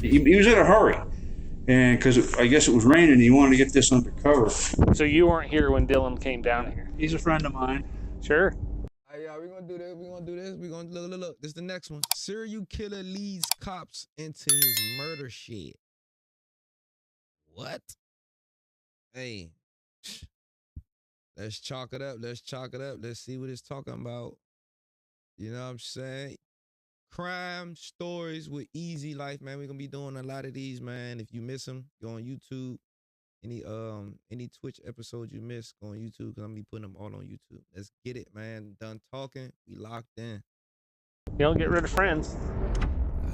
He was in a hurry, and because I guess it was raining, he wanted to get this undercover. So you weren't here when Dylan came down here? He's a friend of mine. Sure. Yeah, we're gonna do this. We're gonna do this. We're gonna look. This is the next one. Serial killer leads cops into his murder shed. What? Hey, let's chalk it up. Let's chalk it up. Let's see what it's talking about. You know what I'm saying? Crime stories with Easy Life, man. We're gonna be doing a lot of these, man. If you miss them, go on YouTube. Any Twitch episodes you miss, go on YouTube, because I'm gonna be putting them all on YouTube. Let's get it, man. Done talking. We locked in. You don't get rid of friends.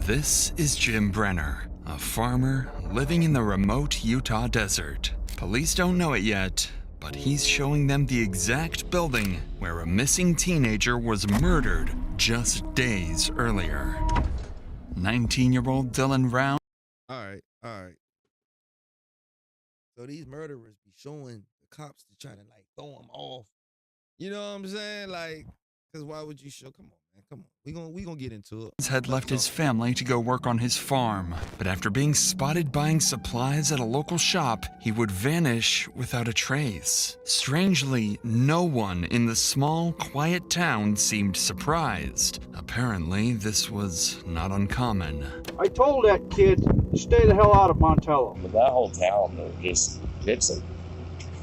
This is Jim Brenner, a farmer living in the remote Utah desert. Police don't know it yet, but he's showing them the exact building where a missing teenager was murdered just days earlier. 19-year-old Dylan Round. All right. So these murderers be showing the cops to try to like throw them off. You know what I'm saying? Like, because why would you show? Come on, man. Come on. We gonna get into it. Had left his family to go work on his farm, but after being spotted buying supplies at a local shop, he would vanish without a trace. Strangely, no one in the small, quiet town seemed surprised. Apparently, this was not uncommon. I told that kid to stay the hell out of Montello. But that whole town, it's a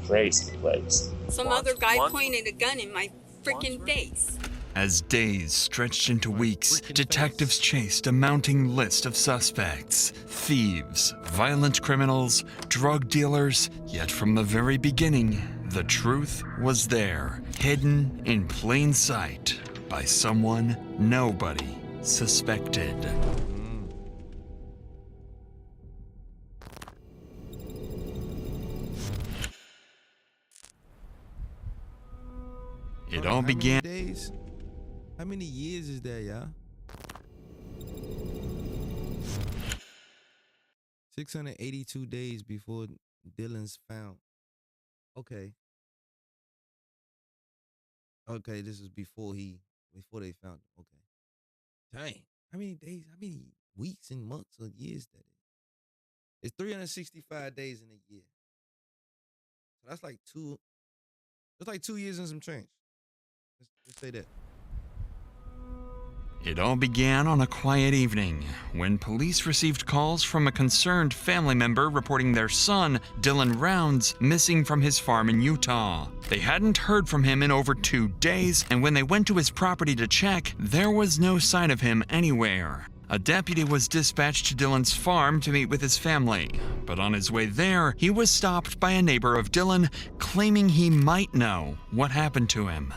crazy place. Some other guy pointed a gun in my freaking face. As days stretched into weeks, detectives chased a mounting list of suspects. Thieves, violent criminals, drug dealers, yet from the very beginning, the truth was there, hidden in plain sight by someone nobody suspected. It all began. How many years is that, y'all? 682 days before Dylan's found. Okay, this is before they found him. Okay. Dang. How many days, how many weeks and months or years that is? It's 365 days in a year. So that's like 2 years and some change. Let's say that. It all began on a quiet evening when police received calls from a concerned family member reporting their son, Dylan Rounds, missing from his farm in Utah. They hadn't heard from him in over 2 days, and when they went to his property to check, there was no sign of him anywhere. A deputy was dispatched to Dylan's farm to meet with his family, but on his way there, he was stopped by a neighbor of Dylan claiming he might know what happened to him.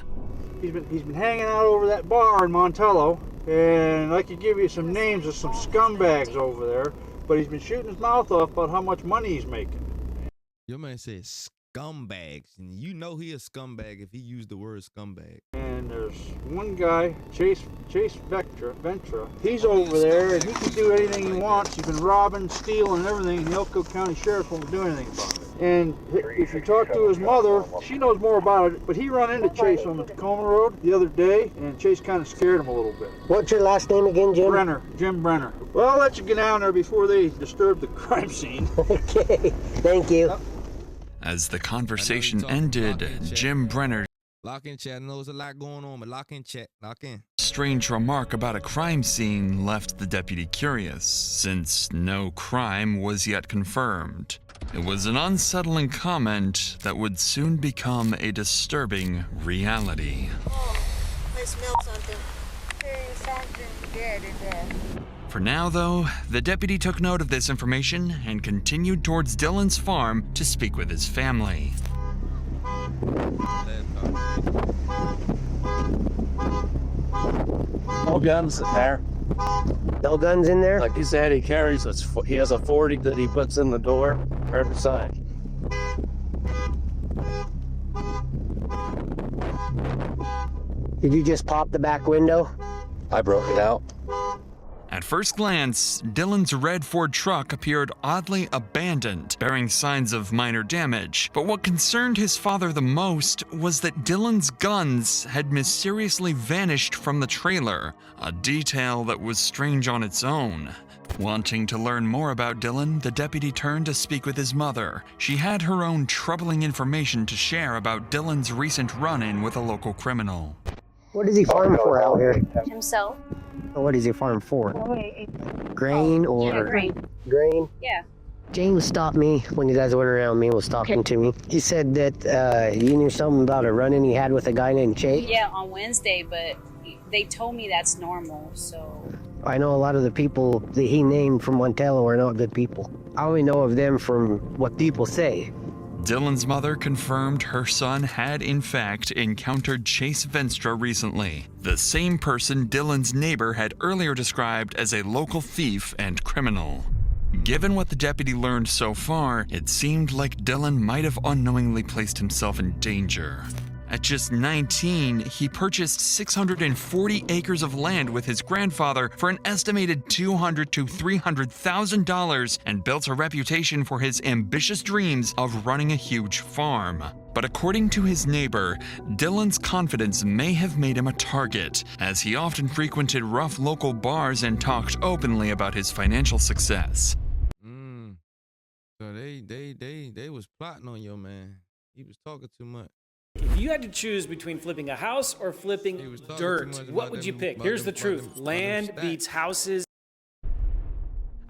He's been hanging out over that bar in Montello, and I could give you some names of some scumbags over there, but he's been shooting his mouth off about how much money he's making. Your man said scumbags, and you know he a scumbag if he used the word scumbag. And there's one guy, Chase Ventura. He's over there, and he can do anything he wants. He's been robbing, stealing, and everything, and the Elko County Sheriff won't do anything about it. And if you talk to his mother, she knows more about it, but he run into Chase on the Tacoma Road the other day, and Chase kind of scared him a little bit. What's your last name again, Jim? Brenner, Jim Brenner. Well, I'll let you get down there before they disturb the crime scene. Okay, thank you. As the conversation ended, Jim Brenner Lock in chat. I know there's a lot going on, but lock in chat. Lock in. Strange remark about a crime scene left the deputy curious, since no crime was yet confirmed. It was an unsettling comment that would soon become a disturbing reality. Oh, I smell something. There's something dead in there. For now, though, the deputy took note of this information and continued towards Dylan's farm to speak with his family. No guns in there. No guns in there? Like he said, he has a 40 that he puts in the door every side. Did you just pop the back window? I broke it out. At first glance, Dylan's red Ford truck appeared oddly abandoned, bearing signs of minor damage. But what concerned his father the most was that Dylan's guns had mysteriously vanished from the trailer, a detail that was strange on its own. Wanting to learn more about Dylan, the deputy turned to speak with his mother. She had her own troubling information to share about Dylan's recent run-in with a local criminal. What does he farm for out here? Himself. What does he farm for? Okay. Grain or Yeah, grain. grain? Yeah. James stopped me when you guys went around me, was talking to me. He said that you knew something about a run-in he had with a guy named Chase. Yeah, on Wednesday, but they told me that's normal, so... I know a lot of the people that he named from Montello are not good people. I only know of them from what people say. Dylan's mother confirmed her son had, in fact, encountered Chase Venstra recently, the same person Dylan's neighbor had earlier described as a local thief and criminal. Given what the deputy learned so far, it seemed like Dylan might have unknowingly placed himself in danger. At just 19, he purchased 640 acres of land with his grandfather for an estimated $200,000 to $300,000 and built a reputation for his ambitious dreams of running a huge farm. But according to his neighbor, Dylan's confidence may have made him a target, as he often frequented rough local bars and talked openly about his financial success. So they was plotting on your man. He was talking too much. If you had to choose between flipping a house or flipping dirt, what would you pick? Here's the truth. Land beats houses.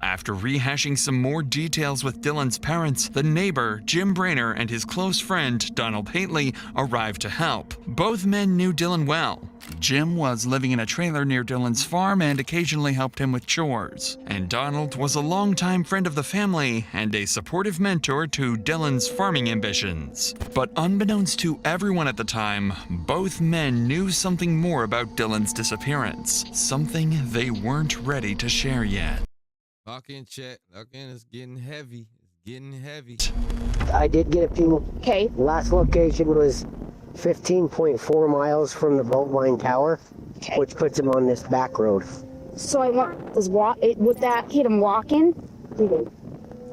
After rehashing some more details with Dylan's parents, the neighbor, Jim Brainer, and his close friend, Donald Haitley, arrived to help. Both men knew Dylan well. Jim was living in a trailer near Dylan's farm and occasionally helped him with chores. And Donald was a longtime friend of the family and a supportive mentor to Dylan's farming ambitions. But unbeknownst to everyone at the time, both men knew something more about Dylan's disappearance. Something they weren't ready to share yet. Lock in, chat. Lock in. It's getting heavy. It's getting heavy. I did get a few. Okay. Last location was 15.4 miles from the boat line tower, which puts him on this back road. So I want would that hit him walking?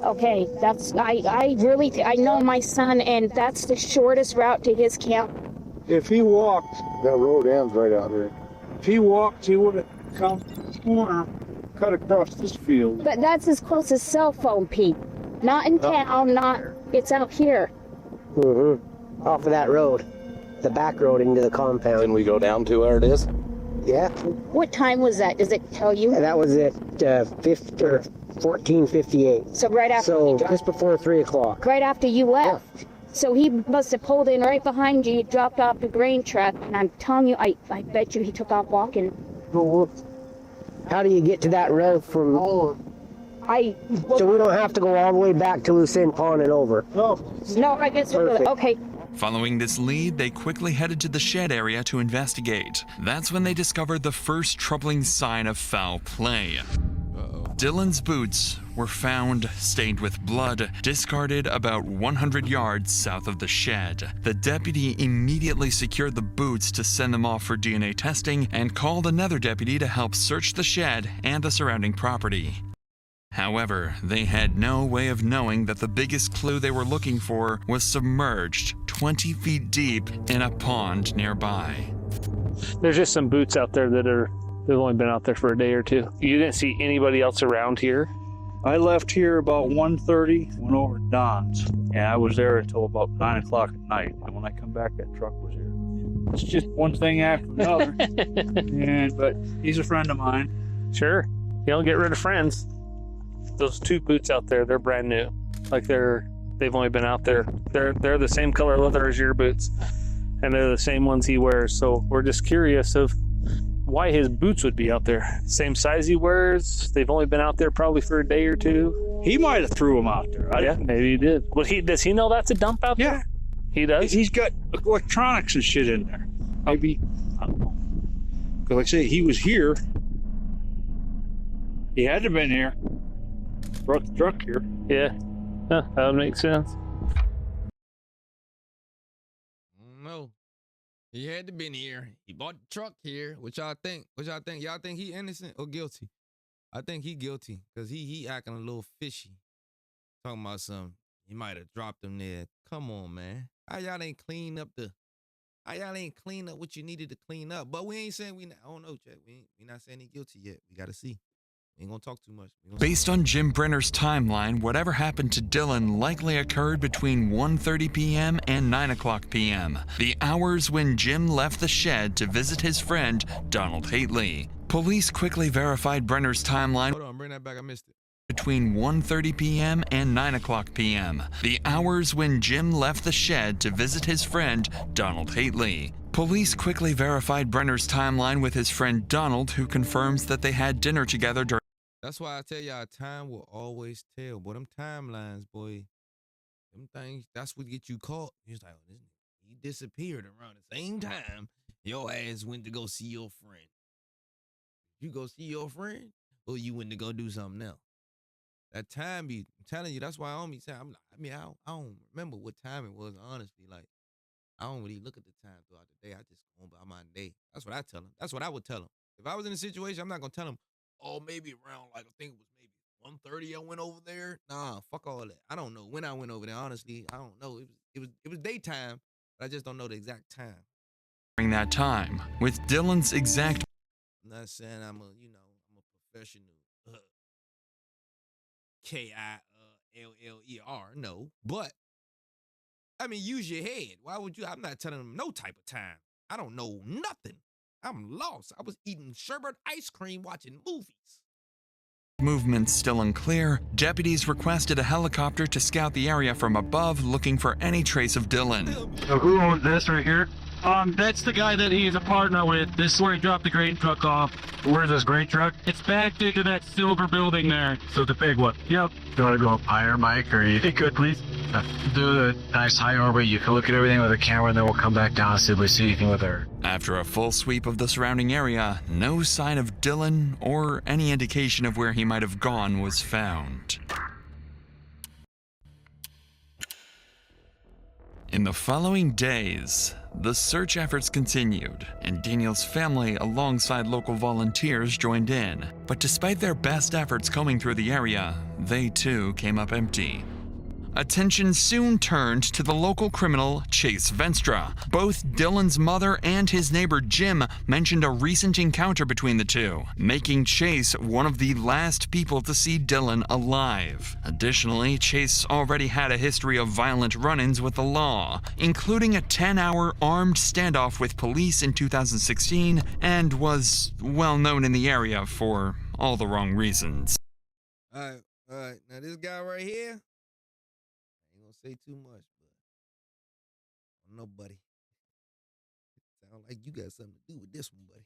Okay, that's I really I know my son, and that's the shortest route to his camp. If he walked, that road ends right out here. If he walked, he would have come the corner, cut across this field. But that's his closest cell phone, Pete. Not in town, not. It's out here. Off of that road, the back road into the compound. Can we go down to where it is? Yeah. What time was that? Does it tell you? And that was at 14:58. So right after. So you dropped, just before 3 o'clock. right after you left. So he must have pulled in right behind you, dropped off the grain truck, and I'm telling you, I bet you he took off walking. How do you get to that road from? So we don't have to go all the way back to Lucerne Pond and over. No, I guess okay. Following this lead, they quickly headed to the shed area to investigate. That's when they discovered the first troubling sign of foul play. Dylan's boots were found stained with blood, discarded about 100 yards south of the shed. The deputy immediately secured the boots to send them off for DNA testing and called another deputy to help search the shed and the surrounding property. However, they had no way of knowing that the biggest clue they were looking for was submerged 20 feet deep in a pond nearby. There's just some boots out there they've only been out there for a day or two. You didn't see anybody else around here? I left here about 1:30, went over to Don's, and I was there until about 9 o'clock at night. And when I come back, that truck was here. It's just one thing after another. But he's a friend of mine. Sure. You don't get rid of friends. Those two boots out there, they're brand new. Like they've only been out there. They're the same color leather as your boots, and they're the same ones he wears. So we're just curious of why his boots would be out there. Same size he wears. They've only been out there probably for a day or two. He might have threw them out there. Yeah, maybe he did. Well, does he know that's a dump out there? He does? He's got electronics and shit in there. Maybe, I don't know. Because like I say, he was here. He had to have been here. Brought the truck here. Yeah. Huh, that would make sense. No. He had to been here. He bought the truck here. What y'all think? Y'all think he innocent or guilty? I think he guilty because he acting a little fishy. Talking about something. He might have dropped him there. Come on, man. How y'all ain't clean up what you needed to clean up? But we ain't saying I don't know, Jack. We not saying he guilty yet. We gotta see. Ain't gonna talk too much. Based on Jim Brenner's timeline, whatever happened to Dylan likely occurred between 1:30 p.m. and 9 o'clock p.m., the hours when Jim left the shed to visit his friend, Donald Hately. Police quickly verified Brenner's timeline. Hold on, bring that back. I missed it. Between 1:30 p.m. and 9 o'clock p.m., the hours when Jim left the shed to visit his friend, Donald Hately. Police quickly verified Brenner's timeline with his friend Donald, who confirms that they had dinner together during. That's why I tell y'all, time will always tell. Boy, them timelines, boy, them things, that's what get you caught. He's like, oh, he disappeared around the same time your ass went to go see your friend. You go see your friend, or you went to go do something else. That time be, I'm telling you, that's why I don't be saying, I don't remember what time it was, honestly. Like, I don't really look at the time throughout the day. I just go by my day. That's what I tell him. That's what I would tell him. If I was in a situation, I'm not going to tell him, oh, maybe around, like, I think it was maybe 1:30 I went over there. Nah, fuck all that. I don't know when I went over there, honestly. I don't know. It was daytime, but I just don't know the exact time. During that time, with Dylan's exact. I'm not saying I'm a professional KILLER, no, but I mean, use your head. Why would you? I'm not telling them no type of time. I don't know nothing. I'm lost. I was eating sherbet ice cream watching movies. Movements still unclear, deputies requested a helicopter to scout the area from above, looking for any trace of Dylan. So who owns this right here? That's the guy that he's a partner with. This is where he dropped the grain truck off. Where's this grain truck? It's backed into that silver building there. So the big one? Yep. You want to go up higher, Mike, or you could, please? Do a nice high orbit. You can look at everything with a camera, and then we'll come back down and see if we see anything with her. After a full sweep of the surrounding area, no sign of Dylan or any indication of where he might have gone was found. In the following days, the search efforts continued, and Daniel's family alongside local volunteers joined in. But despite their best efforts combing through the area, they too came up empty. Attention soon turned to the local criminal Chase Venstra. Both Dylan's mother and his neighbor Jim mentioned a recent encounter between the two, making Chase one of the last people to see Dylan alive. Additionally, Chase already had a history of violent run-ins with the law, including a 10-hour armed standoff with police in 2016, and was well known in the area for all the wrong reasons. All right. Now this guy right here, say too much, but I don't know, buddy. Sound like you got something to do with this one, buddy.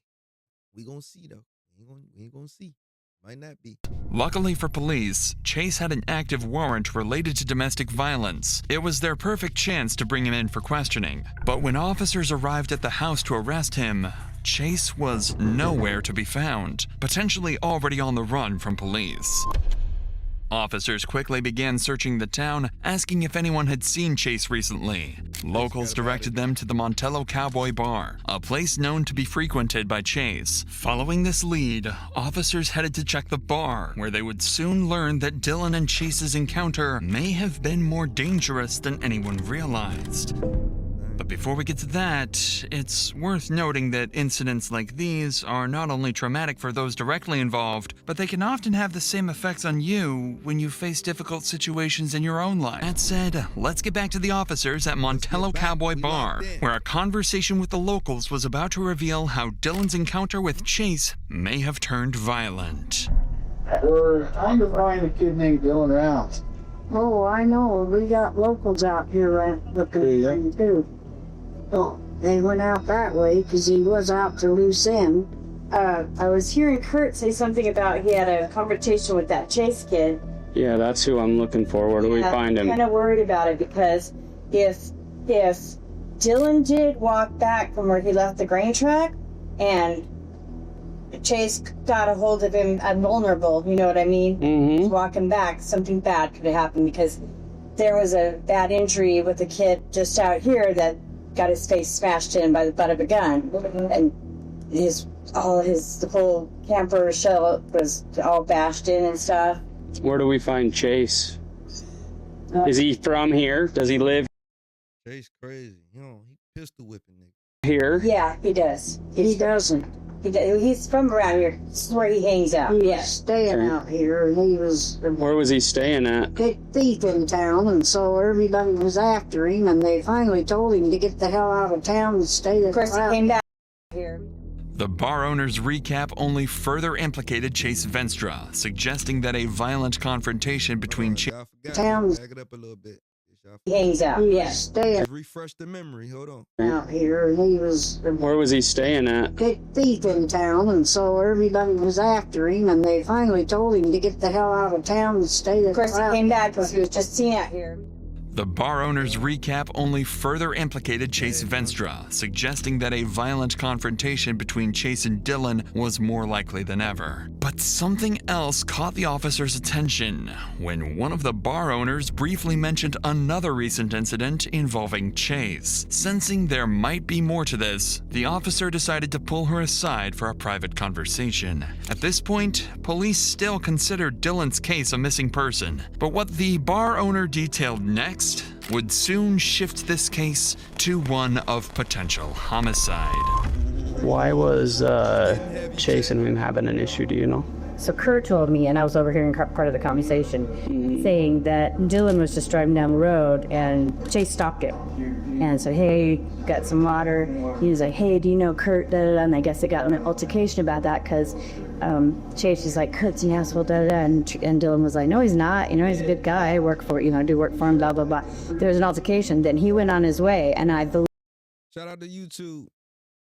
We gonna see though. We ain't gonna see. Might not be. Luckily for police, Chase had an active warrant related to domestic violence. It was their perfect chance to bring him in for questioning. But when officers arrived at the house to arrest him, Chase was nowhere to be found, potentially already on the run from police. Officers quickly began searching the town, asking if anyone had seen Chase recently. Locals directed them to the Montello Cowboy Bar, a place known to be frequented by Chase. Following this lead, officers headed to check the bar, where they would soon learn that Dylan and Chase's encounter may have been more dangerous than anyone realized. But before we get to that, it's worth noting that incidents like these are not only traumatic for those directly involved, but they can often have the same effects on you when you face difficult situations in your own life. That said, let's get back to the officers at Montello Cowboy Bar, where a conversation with the locals was about to reveal how Dylan's encounter with Chase may have turned violent. We're trying to find a kid named Dylan Rounds. Oh, I know. We got locals out here looking for him too. Oh, they went out that way because he was out to loose end. I was hearing Kurt say something about he had a conversation with that Chase kid. Yeah, that's who I'm looking for. Where do we find him? I'm kind of worried about it because if Dylan did walk back from where he left the grain truck and Chase got a hold of him vulnerable, you know what I mean? Mm-hmm. He's walking back, something bad could have happened because there was a bad injury with a kid just out here that got his face smashed in by the butt of a gun, and the whole camper shell was all bashed in and stuff. Where do we find Chase? Is he from here? Does he live Chase crazy. You know, he pistol whipping nigga. Here? Yeah, he does. He doesn't. He's from around here. This is where he hangs out. He was staying out here, and he was Where was he staying at? a thief in town, and so everybody was after him, and they finally told him to get the hell out of town and stay Of course, he came back here. The bar owner's recap only further implicated Chase Venstra, suggesting that a violent confrontation between Chase Town. Back it up a little bit. He hangs out. He was staying Refresh the memory. Hold on. out here, and he was Where was he staying at? a thief in town, and so everybody was after him, and they finally told him to get the hell out of town and stay Of course, he came back because he was just seen out here. The bar owner's recap only further implicated Chase Venstra, suggesting that a violent confrontation between Chase and Dylan was more likely than ever. But something else caught the officer's attention when one of the bar owners briefly mentioned another recent incident involving Chase. Sensing there might be more to this, the officer decided to pull her aside for a private conversation. At this point, police still considered Dylan's case a missing person, but what the bar owner detailed next would soon shift this case to one of potential homicide. Why was Chase and him having an issue? Do you know? So Kurt told me, and I was overhearing part of the conversation, saying that Dylan was just driving down the road and Chase stopped him and said, "Hey, got some water." He was like, "Hey, do you know Kurt?" Da, da, da. And I guess they got in an altercation about that because Chase is like, "Kurt's an asshole," da, da, da. And Dylan was like, "No, he's not. You know, he's a good guy. I work for, I do work for him, blah, blah, blah." There was an altercation. Then he went on his way, and I believe. Shout out to YouTube.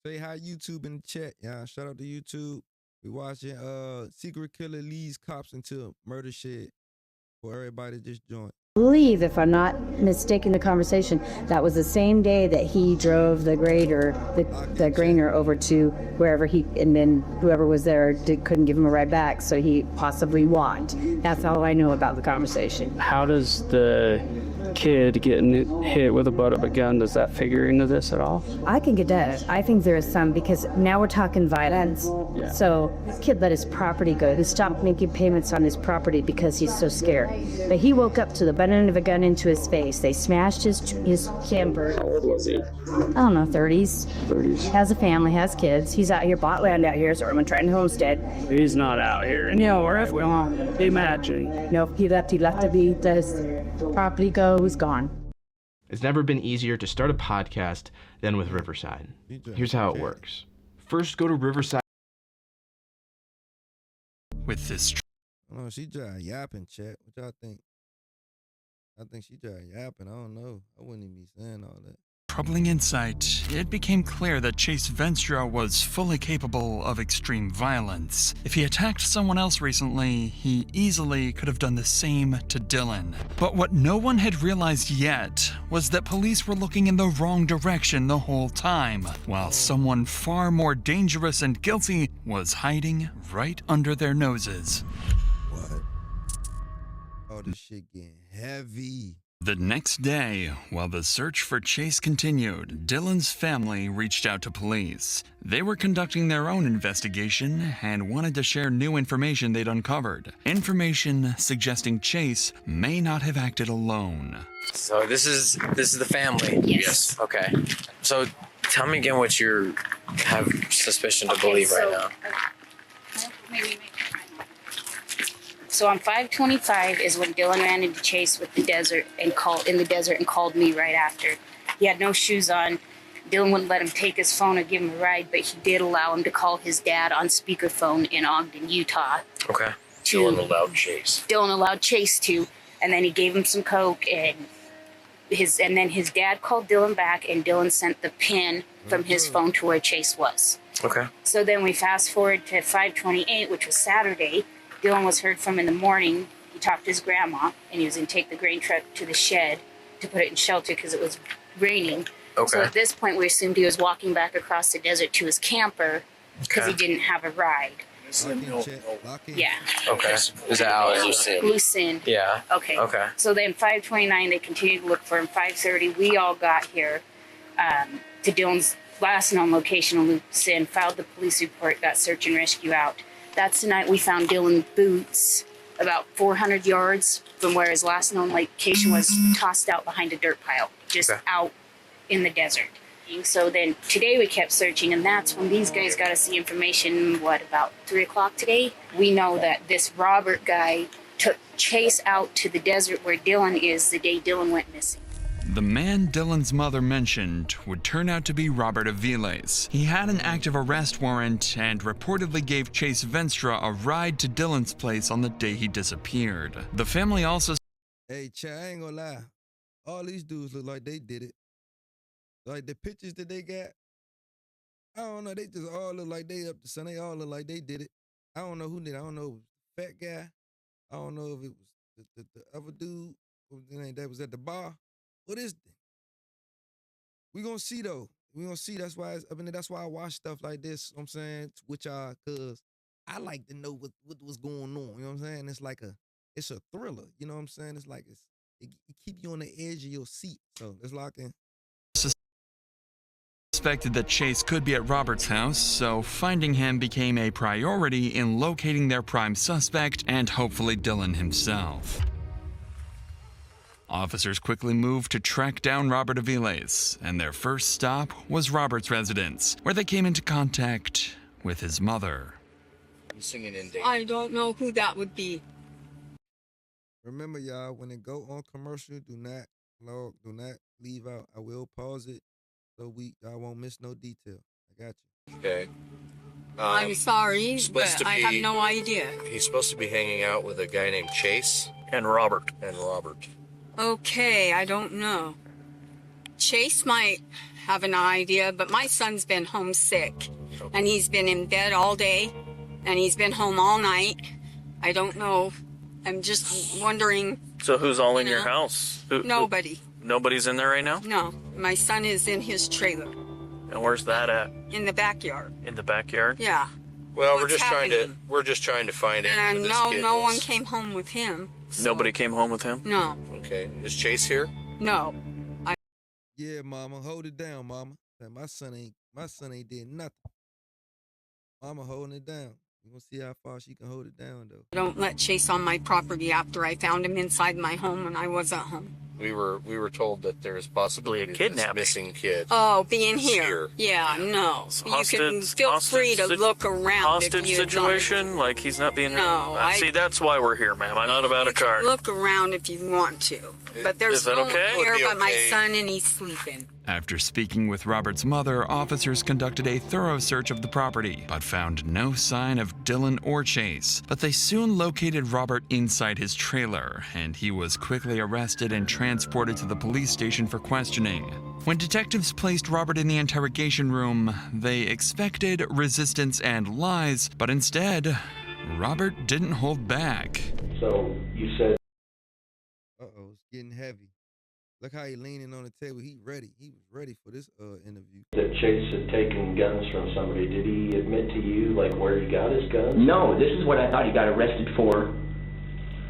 Say hi YouTube in the chat, y'all. Shout out to YouTube. We watching Secret Killer leads cops into a murder shed for everybody that just joined. believe, if I'm not mistaken the conversation, that was the same day that he drove the grader, the grainer over to wherever and then whoever was there couldn't give him a ride back, so he possibly walked. That's all I know about the conversation. How does the kid getting hit with a butt of a gun, does that figure into this at all? I think it does. I think there is some, because now we're talking violence. Yeah. So this kid let his property go. He stopped making payments on his property because he's so scared. But he woke up to the butt end of a gun into his face. They smashed his camper. How old was he? I don't know, 30s. 30s. Has a family, has kids. He's out here, bought land out here, so I'm trying to homestead. He's not out here. No, or if we want. Imagine. No, he left to be, his property go, he's gone. It's never been easier to start a podcast than with Riverside. Here's how it works. First, go to Riverside. With this Oh, she dry yapping, chat. What y'all think? I think she dry yapping. I don't know. I wouldn't even be saying all that. troubling insight, it became clear that Chase Venstra was fully capable of extreme violence. If he attacked someone else recently, he easily could have done the same to Dylan. But what no one had realized yet was that police were looking in the wrong direction the whole time, while someone far more dangerous and guilty was hiding right under their noses. What? Oh, this shit getting heavy. The next day, while the search for Chase continued, Dylan's family reached out to police. They were conducting their own investigation and wanted to share new information they'd uncovered. Information suggesting Chase may not have acted alone. So this is the family? Yes. Okay. So tell me again what you have suspicion to believe right now. So on 5/25 is when Dylan ran into Chase with the desert and called me right after. He had no shoes on. Dylan wouldn't let him take his phone or give him a ride, but he did allow him to call his dad on speakerphone in Ogden, Utah. Okay. Dylan allowed Chase. Dylan allowed Chase to, and then he gave him some coke, and then his dad called Dylan back, and Dylan sent the pin from his phone to where Chase was. Okay. So then we fast forward to 5/28, which was Saturday. Dylan was heard from in the morning. He talked to his grandma, and he was going to take the grain truck to the shed to put it in shelter because it was raining. Okay. So at this point, we assumed he was walking back across the desert to his camper because he didn't have a ride. Yeah. Okay. Is that how Lucin. Yeah. Okay. Okay. So then 5:29, they continued to look for him. 5:30, we all got here to Dylan's last known location in Lucin, filed the police report, got search and rescue out. That's the night we found Dylan's boots about 400 yards from where his last known location was, tossed out behind a dirt pile, just out in the desert. So then today we kept searching, and that's when these guys got us the information, about 3 o'clock today? We know that this Robert guy took Chase out to the desert where Dylan is the day Dylan went missing. The man Dylan's mother mentioned would turn out to be Robert Aviles. He had an active arrest warrant and reportedly gave Chase Venstra a ride to Dylan's place on the day he disappeared. The family also... Hey, Chad, I ain't gonna lie. All these dudes look like they did it. Like the pictures that they got, I don't know. They just all look like they up to something. They all look like they did it. I don't know who did it. I don't know if it was the fat guy. I don't know if it was the other dude that was at the bar. What is it? We gonna see though. We gonna see. That's why that's why I watch stuff like this. You know what I'm saying, with y'all, cause I like to know what was going on. You know what I'm saying? It's a thriller. You know what I'm saying? It's like it keep you on the edge of your seat. So let's lock in. Suspected that Chase could be at Robert's house, so finding him became a priority in locating their prime suspect and hopefully Dylan himself. Officers quickly moved to track down Robert Aviles, and their first stop was Robert's residence, where they came into contact with his mother. I'm singing in danger. I don't know who that would be. Remember, y'all, when it go on commercial, do not leave out. I will pause it so I won't miss no detail. I got you. Okay. I'm sorry, but I have no idea. He's supposed to be hanging out with a guy named Chase. And Robert. Okay, I don't know. Chase might have an idea, but my son's been homesick. And he's been in bed all day. And he's been home all night. I don't know. I'm just wondering. So who's all in your house? Nobody. Nobody's in there right now? No. My son is in his trailer. And where's that at? In the backyard. In the backyard? Yeah. Well, we're just trying to find out. And no one came home with him. So. Nobody came home with him? No. Okay. Is Chase here? No. Yeah, mama, hold it down, mama. My son ain't did nothing. Mama holding it down. We're gonna see how far she can hold it down though. Don't let Chase on my property after I found him inside my home when I wasn't home. We were told that there's possibly a kidnapping. Missing kid. Oh, being here. Yeah, no. You can feel free to look around. Hostage situation? Like he's not being... No. See, that's why we're here, ma'am. I'm not about a car. Look around if you want to. But there's no one here but my son and he's sleeping. After speaking with Robert's mother, officers conducted a thorough search of the property, but found no sign of Dylan or Chase. But they soon located Robert inside his trailer, and he was quickly arrested and transported to the police station for questioning. When detectives placed Robert in the interrogation room, they expected resistance and lies, but instead, Robert didn't hold back. So, you said... Uh-oh, it's getting heavy. Look how he leaning on the table. He ready. He was ready for this interview. That Chase had taken guns from somebody. Did he admit to you, like, where he got his guns? No, this is what I thought he got arrested for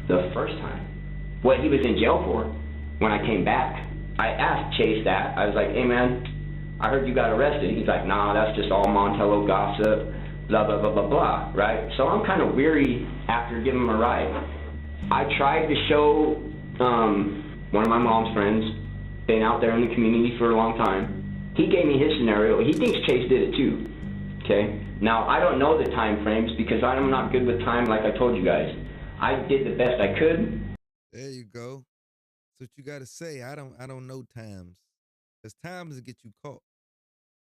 the first time. What he was in jail for when I came back. I asked Chase that. I was like, hey, man, I heard you got arrested. He's like, nah, that's just all Montello gossip, blah, blah, blah, blah, blah, right? So I'm kind of weary after giving him a ride. I tried to show... one of my mom's friends, been out there in the community for a long time. He gave me his scenario. He thinks Chase did it too, okay? Now, I don't know the time frames because I'm not good with time like I told you guys. I did the best I could. There you go. That's what you got to say. I don't know times. Because times will get you caught.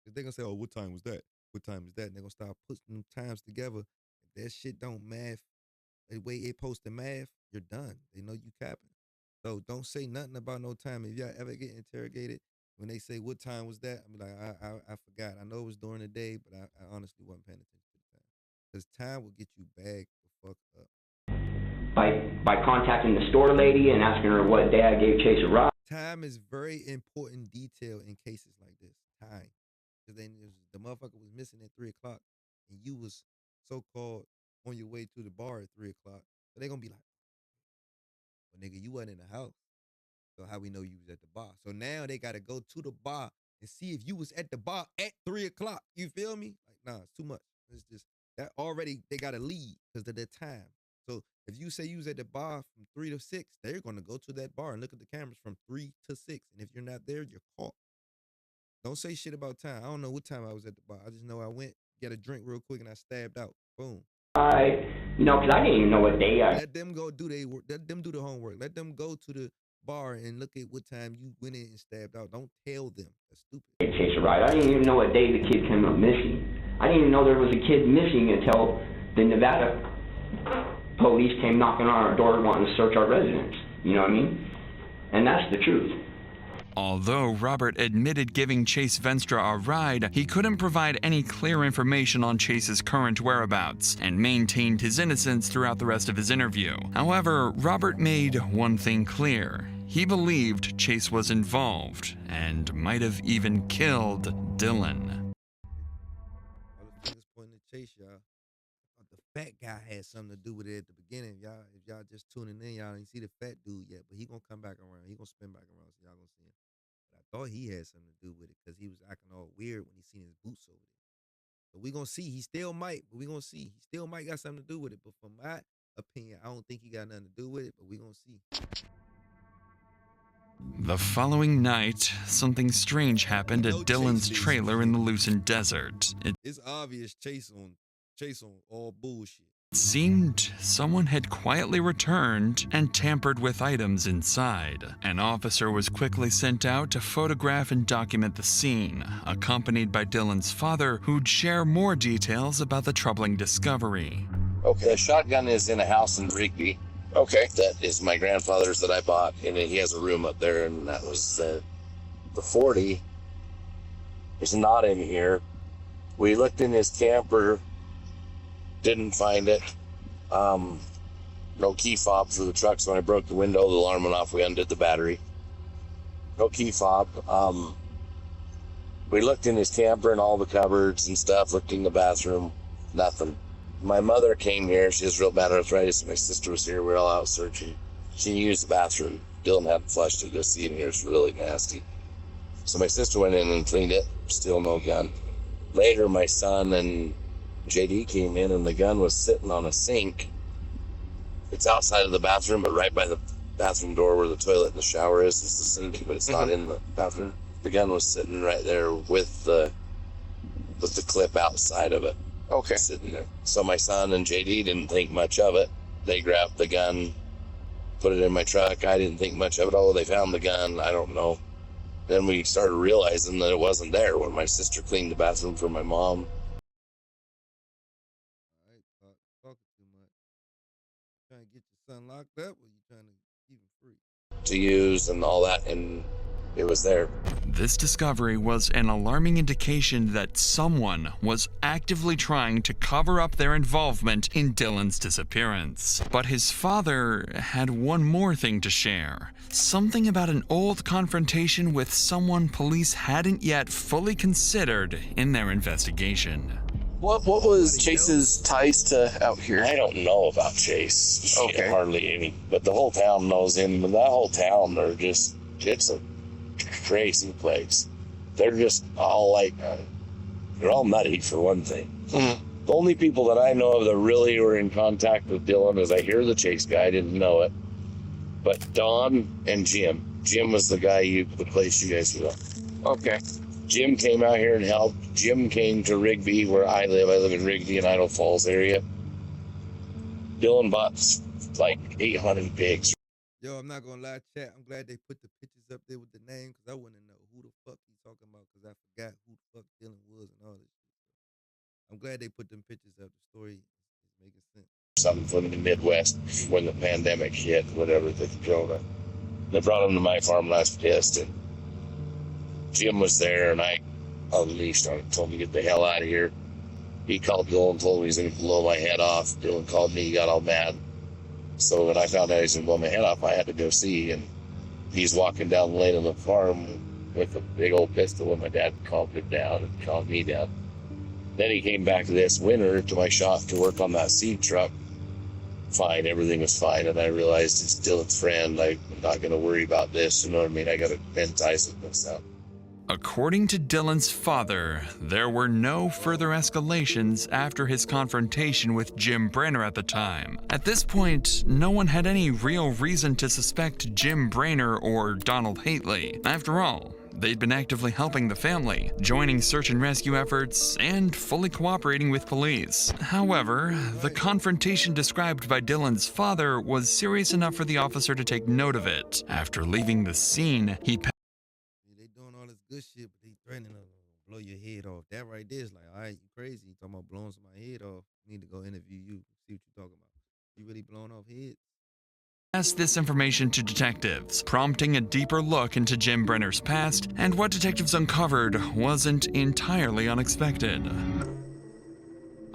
Because they're going to say, oh, what time was that? What time is that? And they're going to start putting them times together. If that shit don't math the way it supposed to math, you're done. They know you capping. So don't say nothing about no time. If y'all ever get interrogated, when they say, what time was that? I'm like, I forgot. I know it was during the day, but I honestly wasn't paying attention to the time. Because time will get you bagged the fuck up. By contacting the store lady and asking her what day I gave Chase a ride. Time is very important detail in cases like this. Time. Because then the motherfucker was missing at 3 o'clock and you was so-called on your way to the bar at 3 o'clock. So they're going to be like, well, nigga, you wasn't in the house. So how we know you was at the bar? So now they got to go to the bar and see if you was at the bar at 3 o'clock. You feel me? Like, nah, it's too much. It's just that already they got to leave because of their time. So if you say you was at the bar from 3 to 6, they're going to go to that bar and look at the cameras from 3 to 6. And if you're not there, you're caught. Don't say shit about time. I don't know what time I was at the bar. I just know I went, get a drink real quick, and I stabbed out. Boom. Because I didn't even know what day I. Let them go do their work. Let them do the homework. Let them go to the bar and look at what time you went in and stabbed out. Don't tell them. That's stupid. Chase a ride. I didn't even know what day the kid came up missing. I didn't even know there was a kid missing until the Nevada police came knocking on our door wanting to search our residence. You know what I mean? And that's the truth. Although Robert admitted giving Chase Venstra a ride, he couldn't provide any clear information on Chase's current whereabouts and maintained his innocence throughout the rest of his interview. However, Robert made one thing clear. He believed Chase was involved and might have even killed Dylan. All the fingers pointing to Chase, y'all. The fat guy had something to do with it at the beginning, y'all. If y'all just tuning in, y'all didn't see the fat dude yet, but he gonna come back around. He gonna spin back around, so y'all gonna see him. But I thought he had something to do with it because he was acting all weird when he seen his boots over there. So we gonna see. He still might, but we gonna see. He still might got something to do with it. But from my opinion, I don't think he got nothing to do with it, but we gonna see. The following night, something strange happened at Dylan's trailer in the Lucin Desert. It's obvious Chase on all bullshit. It seemed someone had quietly returned and tampered with items inside. An officer was quickly sent out to photograph and document the scene, accompanied by Dylan's father, who'd share more details about the troubling discovery. Okay, the shotgun is in a house in Rigby. Okay. That is my grandfather's that I bought, and he has a room up there, and that was the 40. It's not in here. We looked in his camper, didn't find it. No key fob for the truck, so when I broke the window, the alarm went off, we undid the battery. No key fob. We looked in his camper and all the cupboards and stuff, looked in the bathroom, nothing. My mother came here, she has real bad arthritis, my sister was here, we were all out searching. She used the bathroom. Dylan hadn't flushed it, just seeing here, it's really nasty. So my sister went in and cleaned it, still no gun. Later, my son and JD came in and the gun was sitting on a sink. It's outside of the bathroom, but right by the bathroom door where the toilet and the shower is the sink, but it's not in the bathroom. The gun was sitting right there with the clip outside of it. Okay. Sitting there. So my son and JD didn't think much of it. They grabbed the gun, put it in my truck. I didn't think much of it. Oh, they found the gun. I don't know. Then we started realizing that it wasn't there when my sister cleaned the bathroom for my mom. Talking too much. Trying to get your son locked up, or you trying to keep him free? To use and all that, and it was there. This discovery was an alarming indication that someone was actively trying to cover up their involvement in Dylan's disappearance. But his father had one more thing to share. Something about an old confrontation with someone police hadn't yet fully considered in their investigation. What was Chase's ties to out here? I don't know about Chase. Okay. Hardly any. But the whole town knows him. And that whole town, it's a crazy place. They're just all like, they're all nutty for one thing. Mm-hmm. The only people that I know of that really were in contact with Dylan is I hear the Chase guy, I didn't know it. But Don and Jim. Jim was the guy the place you guys were on. Okay. Jim came out here and helped. Jim came to Rigby, where I live. I live in Rigby and Idaho Falls area. Dylan bought like 800 pigs. Yo, I'm not gonna lie, chat. I'm glad they put the pictures up there with the name, because I wouldn't know who the fuck he's talking about, because I forgot who the fuck Dylan was and all this shit. I'm glad they put them pictures up. The story is making sense. Something from the Midwest when the pandemic hit, whatever, the corona. They brought him to my farm and I was pissed. And Jim was there, and I unleashed on him, told him to get the hell out of here. He called Dylan and told me he's going to blow my head off. Dylan called me, he got all mad. So when I found out he was going to blow my head off, I had to go see. And he's walking down the lane of the farm with a big old pistol, and my dad calmed him down and calmed me down. Then he came back this winter to my shop to work on that seed truck. Fine, everything was fine, and I realized it's Dylan's friend. I'm not going to worry about this, you know what I mean? I got to bend ties with myself. According to Dylan's father, there were no further escalations after his confrontation with Jim Brainerd at the time. At this point, no one had any real reason to suspect Jim Brainerd or Donald Hately. After all, they'd been actively helping the family, joining search and rescue efforts, and fully cooperating with police. However, the confrontation described by Dylan's father was serious enough for the officer to take note of it. After leaving the scene, he they doing all this good shit, but they threatening to blow your head off. That right there is like, all right, you crazy. You talking about blowing somebody's head off. I need to go interview you, see what you're talking about. You really blowing off heads? Passed this information to detectives, prompting a deeper look into Jim Brainerd's past, and what detectives uncovered wasn't entirely unexpected.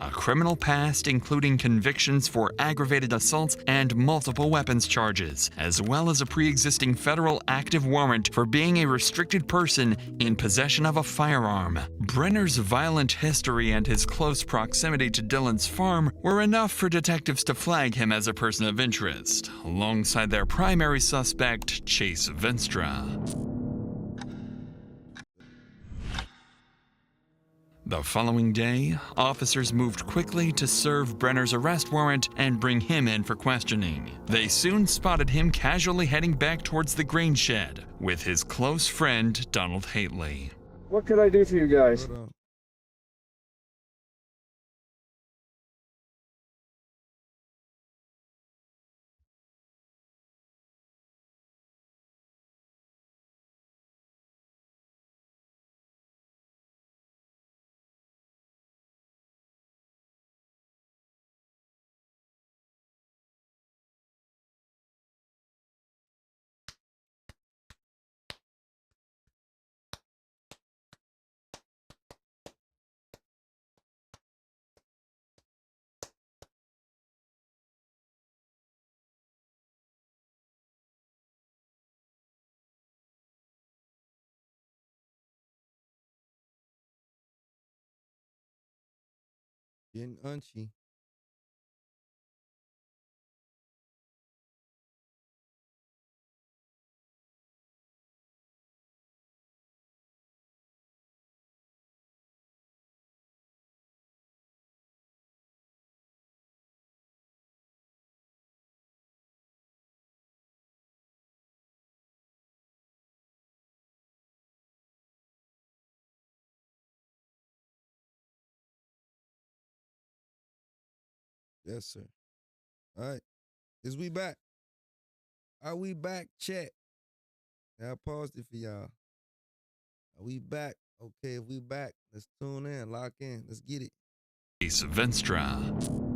A criminal past including convictions for aggravated assaults and multiple weapons charges, as well as a pre-existing federal active warrant for being a restricted person in possession of a firearm. Brainerd's violent history and his close proximity to Dylan's farm were enough for detectives to flag him as a person of interest, alongside their primary suspect, Chase Venstra. The following day, officers moved quickly to serve Brenner's arrest warrant and bring him in for questioning. They soon spotted him casually heading back towards the grain shed with his close friend, Donald Hately. What could I do for you guys? Getting unchy. Yes, sir. All right. Is we back? Are we back? Check. I paused it for y'all. Are we back? Okay, if we back, let's tune in, lock in, let's get it. Chase Venstra.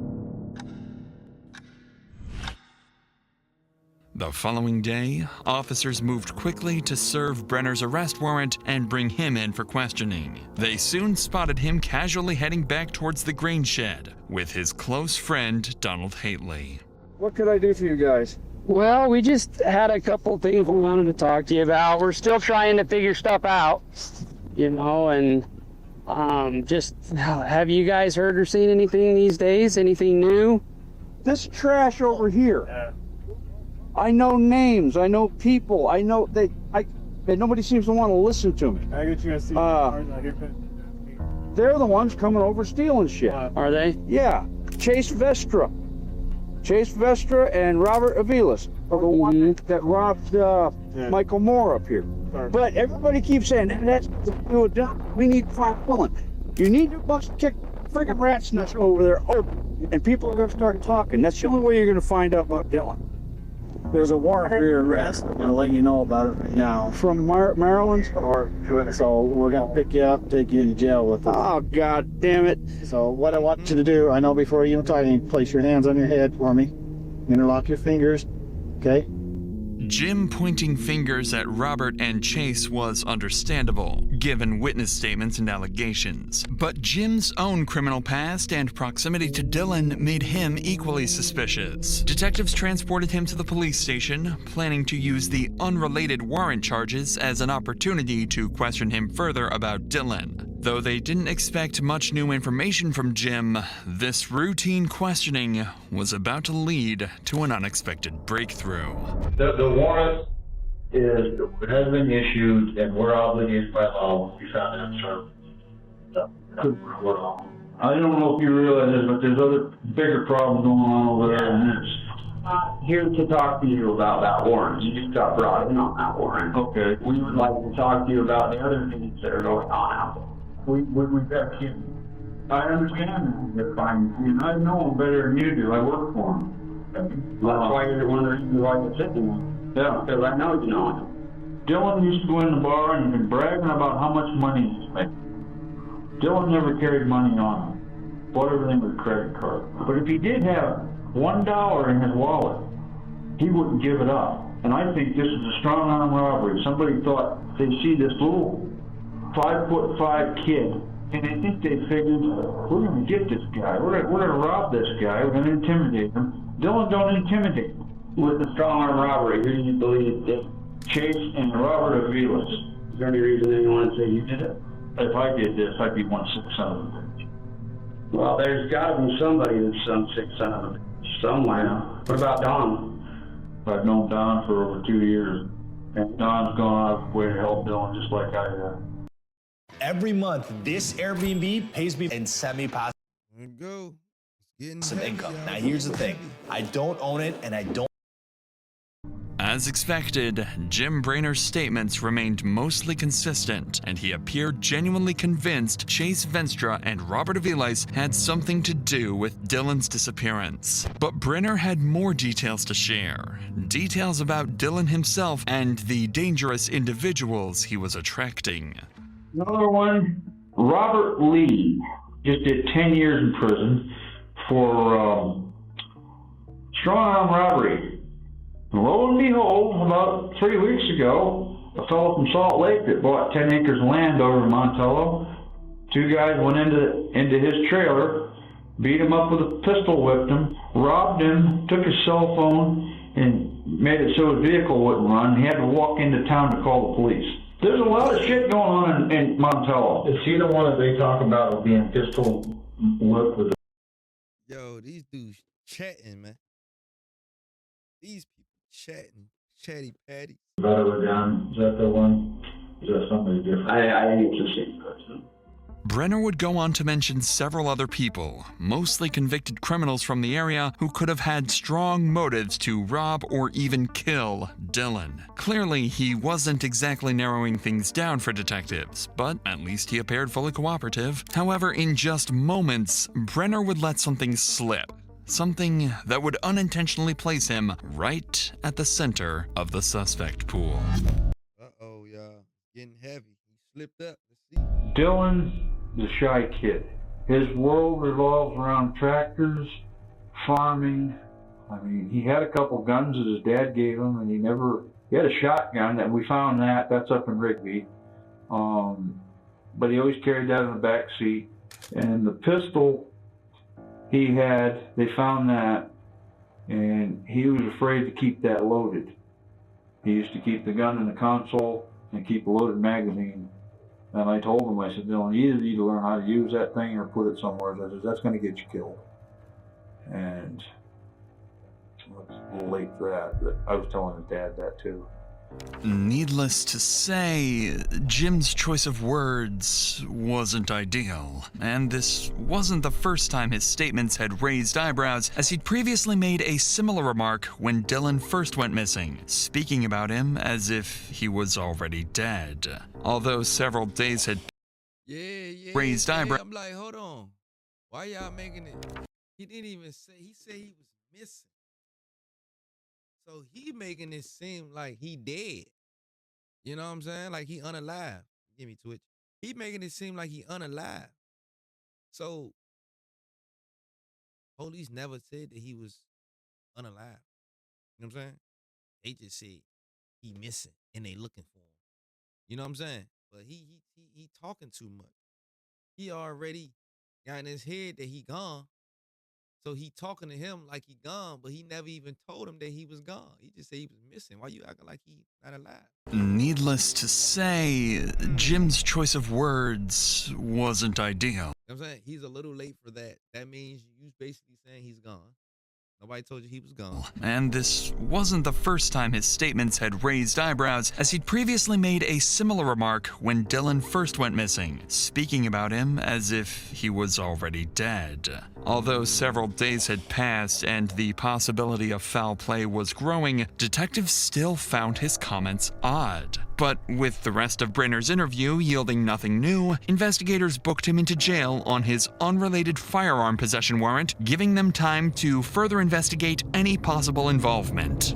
The following day, officers moved quickly to serve Brenner's arrest warrant and bring him in for questioning. They soon spotted him casually heading back towards the grain shed with his close friend, Donald Hately. What could I do for you guys? Well, we just had a couple things we wanted to talk to you about. We're still trying to figure stuff out, you know, and just have you guys heard or seen anything these days? Anything new? This trash over here. I know names. I know people. I know and nobody seems to want to listen to me. I get you. They're the ones coming over stealing shit. Are they? Yeah. Chase Vestra and Robert Aviles are the one that robbed Michael Moore up here. But everybody keeps saying that's we need to find Dylan. You need to kick freaking rat's nuts over there open, and people are going to start talking. That's the only way you're going to find out about Dylan. There's a warrant for your arrest. I'm gonna let you know about it right now. From Maryland? So we're gonna pick you up, take you to jail with us. Oh, God damn it. So what I want you to do, I know before you talk, you place your hands on your head for me. Interlock your fingers, okay? Jim pointing fingers at Robert and Chase was understandable, given witness statements and allegations. But Jim's own criminal past and proximity to Dylan made him equally suspicious. Detectives transported him to the police station, planning to use the unrelated warrant charges as an opportunity to question him further about Dylan. Though they didn't expect much new information from Jim, this routine questioning was about to lead to an unexpected breakthrough. The warrant is, it has been issued, and we're obligated by law when we found that service. I don't know if you realize this, but there's other bigger problems going on over there than this. Here to talk to you about that warrant. You just got brought in on that warrant. Okay. We would like to talk to you about the other things that are going on out there. We've got kids. I understand that. And I know them better than you do. I work for them. That's why you're one of the reasons why you're sitting there. Yeah. Because I know you know him. Dylan used to go in the bar and been bragging about how much money he's making. Dylan never carried money on him. Bought everything with a credit card. But if he did have $1 in his wallet, he wouldn't give it up. And I think this is a strong arm robbery. Somebody thought they see this little 5'5" kid, and they think they figured, we're going to get this guy. We're going to rob this guy. We're going to intimidate him. Dylan don't intimidate him. With the strong arm robbery, who do you believe did? Chase and Robert Aviles. Is there any reason anyone would say you did it? If I did this, I'd be 1/6 son of a bitch. Well, there's got to be somebody that's some 6 son of a bitch somewhere. What about Don? I've known Don for over 2 years, and Don's gone out of his way to help Dylan just like I have. Every month, this Airbnb pays me in semi-passive go. income. Now, here's the thing. I don't own it, and I don't. As expected, Jim Brainer's statements remained mostly consistent, and he appeared genuinely convinced Chase Venstra and Robert Aviles had something to do with Dylan's disappearance. But Brainer had more details to share. Details about Dylan himself and the dangerous individuals he was attracting. Another one, Robert Lee, just did 10 years in prison for strong arm robbery. And lo and behold, about 3 weeks ago, a fellow from Salt Lake that bought 10 acres of land over in Montello, 2 guys went into his trailer, beat him up with a pistol, whipped him, robbed him, took his cell phone, and made it so his vehicle wouldn't run. He had to walk into town to call the police. There's a lot of shit going on in Montello. Is he the one that they talk about being pistol whipped with? Yo, these dudes chatting, man. These people chatting, chatty patty. Better gun. Is that the one? Is that somebody different? I think it's the same person. Brenner would go on to mention several other people, mostly convicted criminals from the area who could have had strong motives to rob or even kill Dylan. Clearly, he wasn't exactly narrowing things down for detectives, but at least he appeared fully cooperative. However, in just moments, Brenner would let something slip. Something that would unintentionally place him right at the center of the suspect pool. Uh-oh, y'all. Getting heavy. He slipped up. Dylan, the shy kid. His world revolves around tractors, farming. I mean, he had a couple guns that his dad gave him, and he had a shotgun, and we found that. That's up in Rigby. But he always carried that in the back seat. And the pistol they found that, and he was afraid to keep that loaded. He used to keep the gun in the console and keep a loaded magazine. And I told him, I said, Dylan, you either need to learn how to use that thing or put it somewhere. I said, that's going to get you killed. And it's a little late for that, but I was telling his dad that too. Needless to say, Jim's choice of words wasn't ideal, and this wasn't the first time his statements had raised eyebrows, as he'd previously made a similar remark when Dylan first went missing, speaking about him as if he was already dead. Although several days had raised eyebrows. I'm like, hold on. Why y'all making it? He didn't even say, he said he was missing. So he making it seem like he dead. You know what I'm saying? Like he unalive. Give me Twitch. He making it seem like he unalive. So police never said that he was unalive. You know what I'm saying? They just said he missing and they looking for him. You know what I'm saying? But he talking too much. He already got in his head that he gone. So he talking to him like he gone, but he never even told him that he was gone. He just said he was missing. Why you acting like he not alive? Needless to say, Jim's choice of words wasn't ideal. You know what I'm saying? He's a little late for that. That means you basically saying he's gone. Nobody told you he was gone. And this wasn't the first time his statements had raised eyebrows, as he'd previously made a similar remark when Dylan first went missing, speaking about him as if he was already dead. Although several days had passed and the possibility of foul play was growing, detectives still found his comments odd. But with the rest of Brenner's interview yielding nothing new, investigators booked him into jail on his unrelated firearm possession warrant, giving them time to further investigate any possible involvement.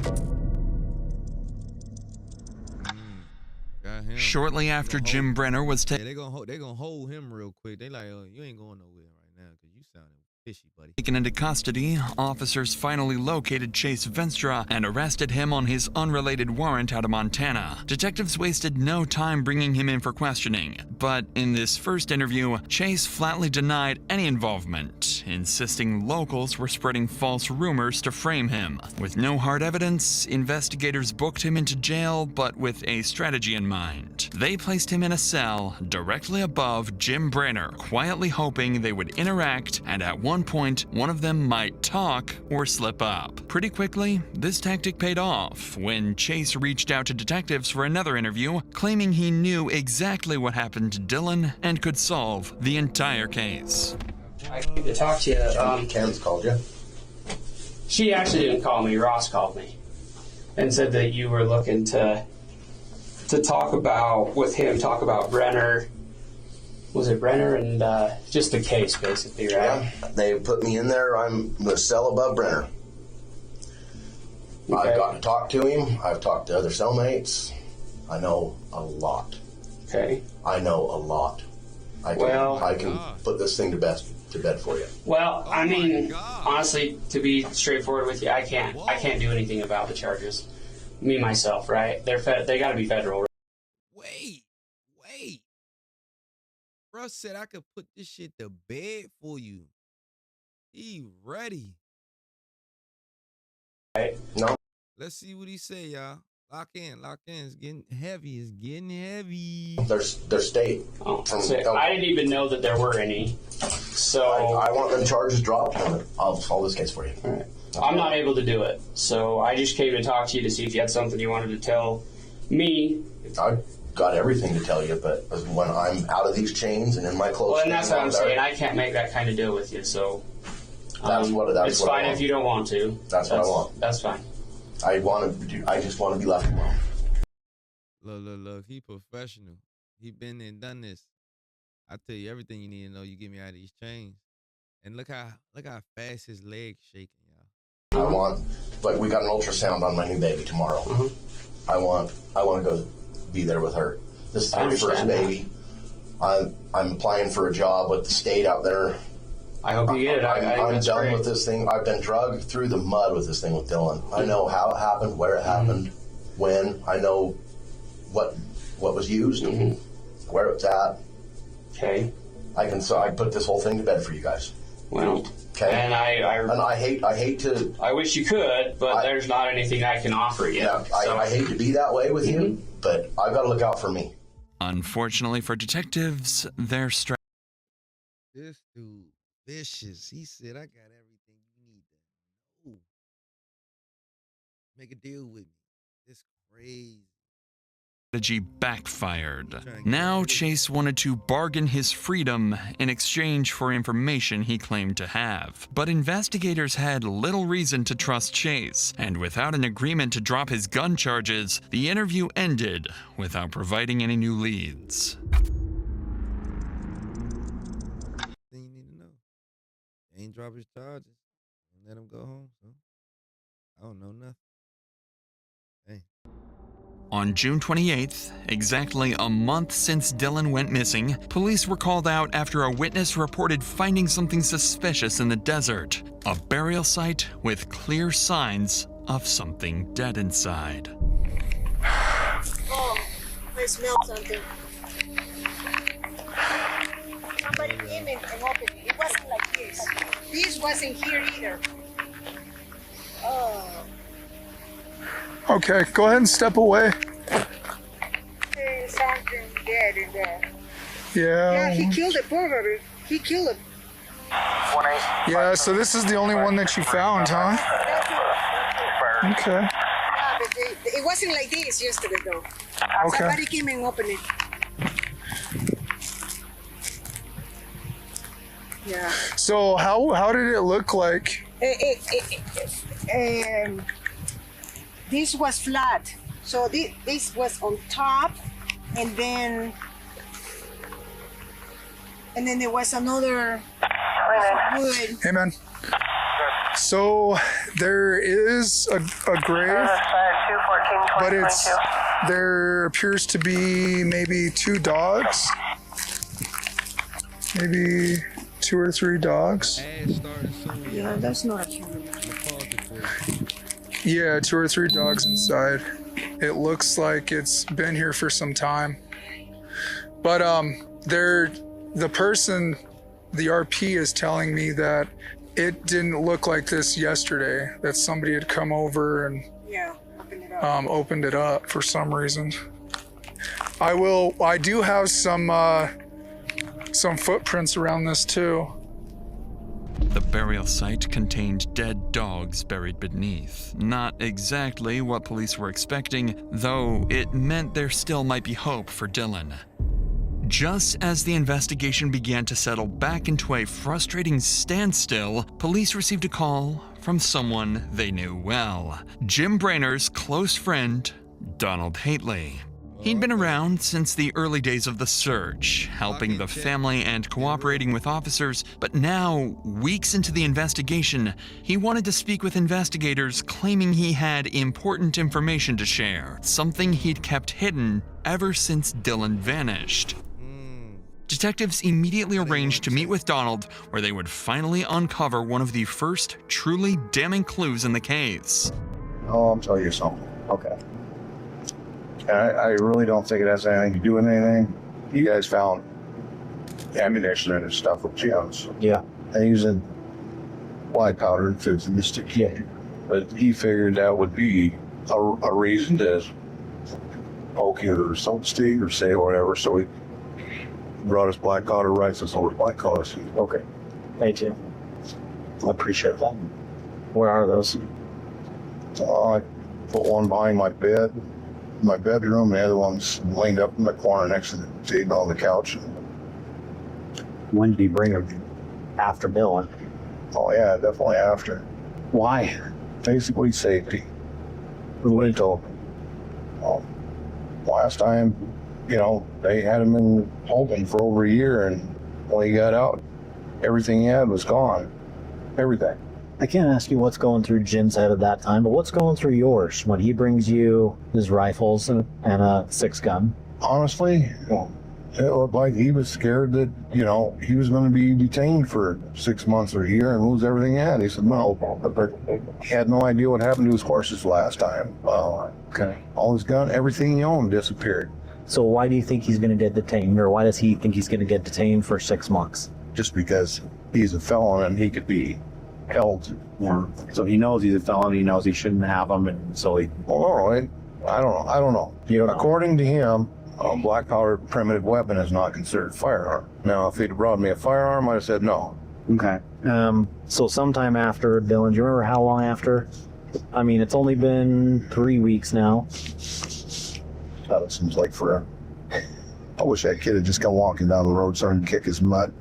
Shortly after Jim Brenner was taken They gonna hold him real quick. They like, oh, you ain't going nowhere right now because you sounding fishy, buddy. Taken into custody, officers finally located Chase Venstra and arrested him on his unrelated warrant out of Montana. Detectives wasted no time bringing him in for questioning, but in this first interview, Chase flatly denied any involvement, insisting locals were spreading false rumors to frame him. With no hard evidence, investigators booked him into jail, but with a strategy in mind. They placed him in a cell directly above Jim Brenner, quietly hoping they would interact, and at one point, one of them might talk or slip up. Pretty quickly, this tactic paid off when Chase reached out to detectives for another interview, claiming he knew exactly what happened to Dylan and could solve the entire case. I came to talk to you. Cam's called you. She actually didn't call me. Ross called me and said that you were looking to talk about Brenner. Was it Brenner and just the case, basically, right? Yeah, they put me in there. I'm the cell above Brenner. Okay. I've got to talk to him. I've talked to other cellmates. I know a lot. Okay. I know a lot. I can put this thing to bed for you. Well, I mean, honestly, to be straightforward with you, I can't do anything about the charges. Me myself, right? They got to be federal. Right? Wait. Russ said I could put this shit to bed for you. He ready. Right? No. Let's see what he say, y'all. Lock in. It's getting heavy. There's state. I didn't even know that there were any. So I want them charges dropped, and I'll solve this case for you. All right. I'm not able to do it, so I just came to talk to you to see if you had something you wanted to tell me. I got everything to tell you, but when I'm out of these chains and in my clothes, well, and that's what I'm saying. I can't make that kind of deal with you, so that's what it's fine if you don't want to. That's what I want. That's fine. I just want to be left alone. Look. He professional. He been there and done this. I tell you everything you need to know. You get me out of these chains, and look how fast his legs shaking, y'all. I want, like, we got an ultrasound on my new baby tomorrow. Mm-hmm. I want to go be there with her. This is her first baby. I'm applying for a job with the state out there. I hope you get it. I'm done with this thing. I've been dragged through the mud with this thing with Dylan. I know how it happened, where it happened, when. I know what was used, where it's at. Okay. I put this whole thing to bed for you guys. Well. Okay. And I hate to. I wish you could, but there's not anything I can offer you. Yeah. I hate to be that way with you, but I've got to look out for me. Unfortunately for detectives, their strategy. This dude vicious. He said, "I got everything you need to know. Make a deal with me." It's crazy. Strategy backfired. Now Chase wanted to bargain his freedom in exchange for information he claimed to have. But investigators had little reason to trust Chase, and without an agreement to drop his gun charges, the interview ended without providing any new leads. Thing you need to know. Ain't drop his charges. Let him go home. So I don't know nothing. Hey. On June 28th, exactly a month since Dylan went missing, police were called out after a witness reported finding something suspicious in the desert. A burial site with clear signs of something dead inside. Oh, I smelled something. Somebody came in and opened it. It wasn't like this. This wasn't here either. Oh. Okay, go ahead and step away. There's something dead in there. Yeah. Yeah, he killed it, poor baby. He killed it. Yeah, so this is the only one that you found, huh? Okay. Yeah, but it wasn't like this yesterday, though. Okay. Somebody came and opened it. Yeah. So how did it look like? This was flat. So this was on top, and then there was another wood. Hey, man. So there is a grave, but there appears to be maybe 2 dogs, maybe 2 or 3 dogs. Yeah, that's not a human. Yeah, 2 or 3 dogs inside. It looks like it's been here for some time. But the person, the RP is telling me that it didn't look like this yesterday, that somebody had come over and opened it up for some reason. I do have some footprints around this too. The burial site contained dead dogs buried beneath. Not exactly what police were expecting, though it meant there still might be hope for Dylan. Just as the investigation began to settle back into a frustrating standstill, police received a call from someone they knew well. Jim Brainer's close friend, Donald Hately. He'd been around since the early days of the search, helping the family and cooperating with officers, but now, weeks into the investigation, he wanted to speak with investigators claiming he had important information to share, something he'd kept hidden ever since Dylan vanished. Detectives immediately arranged to meet with Donald, where they would finally uncover one of the first truly damning clues in the case. Oh, I'll tell you something. Okay. I really don't think it has anything to do with anything. You guys found ammunition and stuff with Jim's. Yeah. And using white powder and fits in the stick. Yeah. But he figured that would be a reason to poke you or so to speak or say whatever. So he brought us black powder rights and sold us black powder. Okay. Thank you. I appreciate that. Where are those? I put one behind my bed. My bedroom, the other one's laid up in the corner next to the table on the couch. When did he bring them? After Dylan? Oh yeah, definitely after. Why? Basically safety. Until last time, they had him in holding for over a year, and when he got out, everything he had was gone. Everything. I can't ask you what's going through Jim's head at that time, but what's going through yours when he brings you his rifles and a 6-gun? Honestly, it looked like he was scared that, he was going to be detained for 6 months or a year and lose everything he had. He said, no, but he had no idea what happened to his horses last time. Okay. All his gun, everything he owned disappeared. So why do you think he's going to get detained, or why does he think he's going to get detained for 6 months? Just because he's a felon and he could be held. Yeah. So he knows he's a felon. He knows he shouldn't have them, and so he. Well, I don't know. According to him, a black powder primitive weapon is not considered a firearm. Now, if he'd brought me a firearm, I'd have said no. Okay. So sometime after Dylan, do you remember how long after? I mean, it's only been 3 weeks now. That seems like forever. I wish that kid had just come walking down the road starting to kick his butt.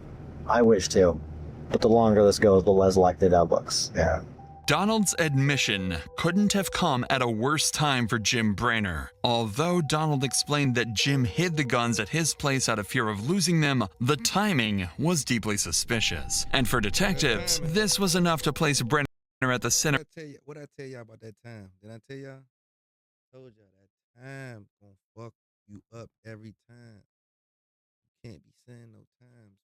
I wish too. But the longer this goes, the less likely that looks. Yeah. Donald's admission couldn't have come at a worse time for Jim Brainer. Although Donald explained that Jim hid the guns at his place out of fear of losing them, the timing was deeply suspicious. And for detectives, this was enough to place Brainer at the center. What I tell y'all about that time? Did I tell y'all? I told y'all that time gonna fuck you up every time. You can't be saying no times.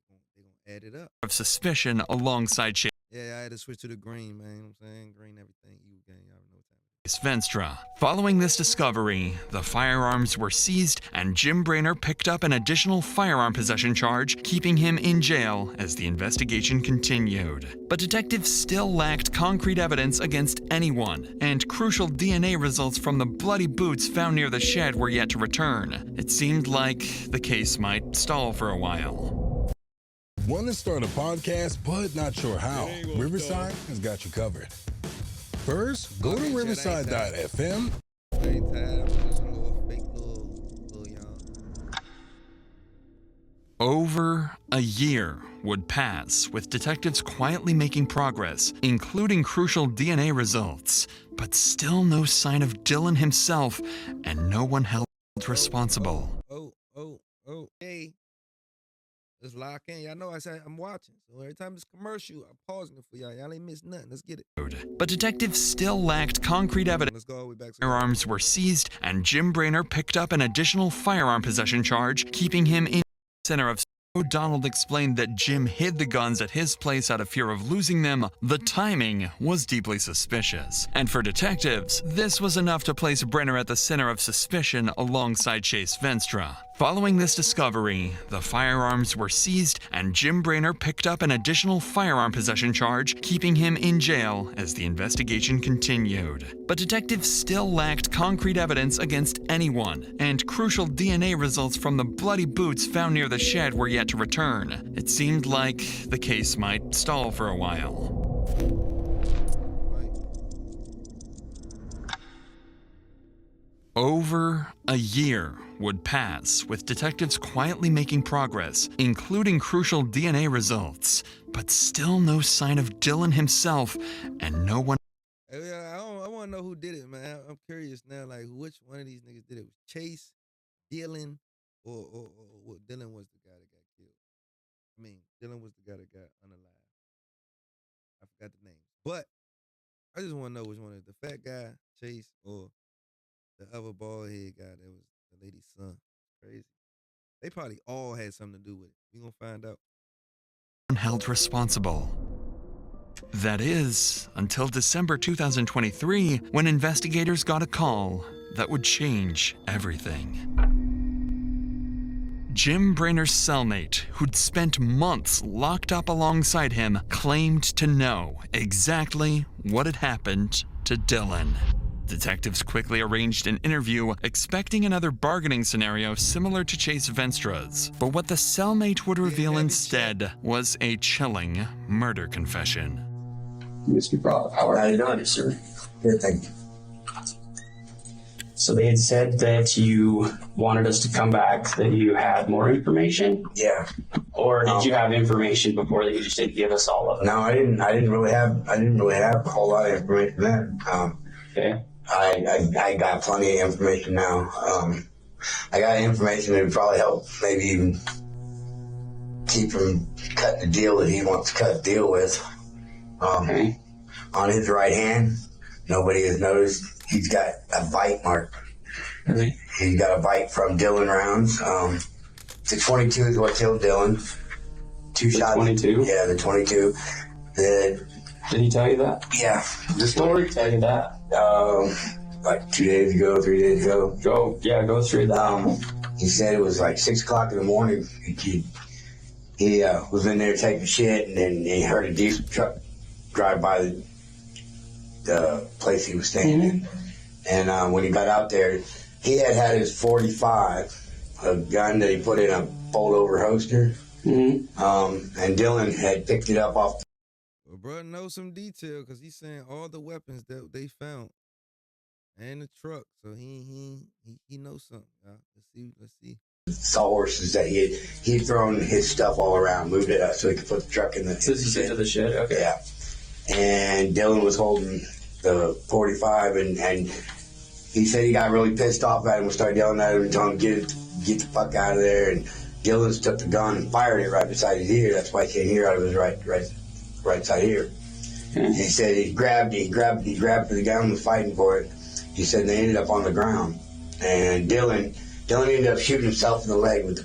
They gonna add it up. Of suspicion alongside Chase Yeah, I had to switch to the green, man. You know what I'm saying? Green everything. You gang, y'all know what time. Venstra. Following this discovery, the firearms were seized and Jim Brainer picked up an additional firearm possession charge, keeping him in jail as the investigation continued. But detectives still lacked concrete evidence against anyone, and crucial DNA results from the bloody boots found near the shed were yet to return. It seemed like the case might stall for a while. Want to start a podcast but not sure how? Riverside has got you covered. First, go to riverside.fm. Over a year would pass with detectives quietly making progress, including crucial DNA results, but still no sign of Dylan himself and no one held responsible. Hey. Let's lock in. Y'all know I said I'm watching. So every time it's commercial, I'm pausing it for y'all. Y'all ain't missed nothing. Let's get it. But detectives still lacked concrete evidence. Let's go all the way back. Firearms were seized, and Jim Brainerd picked up an additional firearm possession charge, keeping him in the center of. Donald explained that Jim hid the guns at his place out of fear of losing them. The timing was deeply suspicious. And for detectives, this was enough to place Brenner at the center of suspicion alongside Chase Venstra. Following this discovery, the firearms were seized and Jim Brainerd picked up an additional firearm possession charge, keeping him in jail as the investigation continued. But detectives still lacked concrete evidence against anyone, and crucial DNA results from the bloody boots found near the shed were yet to return. It seemed like the case might stall for a while. Over a year would pass with detectives quietly making progress, including crucial DNA results, but still no sign of Dylan himself and no one. I want to know who did it, man. I'm curious now, like which one of these niggas did it? Was Chase, Dylan, or Dylan was the guy that got killed? I mean, Dylan was the guy that got unalive. I forgot the name, but I just want to know which one is the fat guy, Chase, or the other bald head guy that was the lady's son. Crazy. They probably all had something to do with it. We gonna find out. Held responsible. That is, until December 2023, when investigators got a call that would change everything. Jim Brainerd's cellmate, who'd spent months locked up alongside him, claimed to know exactly what had happened to Dylan. Detectives quickly arranged an interview, expecting another bargaining scenario similar to Chase Venstra's. But what the cellmate would reveal instead was a chilling murder confession. Mr. Brock, how are you doing, sir? Good, thank you. So they had said that you wanted us to come back, that you had more information? Yeah. Or did you have information before that you just didn't give us all of it? No, I didn't really have a whole lot of information then. Okay. I got plenty of information now. I got information that would probably help maybe even keep him cutting the deal that he wants to cut the deal with. Okay. On his right hand, nobody has noticed, he's got a bite mark. Really? He's got a bite from Dylan Rounds. The 22 is what killed Dylan. Two shots. 22? Yeah, the 22. Did he tell you that? Yeah. The story tell you that? Like 2 days ago, 3 days ago. Go through that. He said it was like 6 o'clock in the morning. He was in there taking shit, and then he heard a diesel truck drive by the place he was staying in. And when he got out there, he had his 45, a gun that he put in a fold-over holster. And Dylan had picked it up off. Well, bro knows some detail because he's saying all the weapons that they found and the truck. So he knows something. Let's see. Sawhorses that he'd thrown his stuff all around, moved it up so he could put the truck in the shed. To the shed, okay. Yeah. And Dylan was holding the 45, and he said he got really pissed off at him and started yelling at him and telling him get the fuck out of there. And Dylan took the gun and fired it right beside his ear. That's why he can't hear out of his right side ear. And he said he grabbed for the gun and was fighting for it. He said they ended up on the ground, and Dylan ended up shooting himself in the leg with the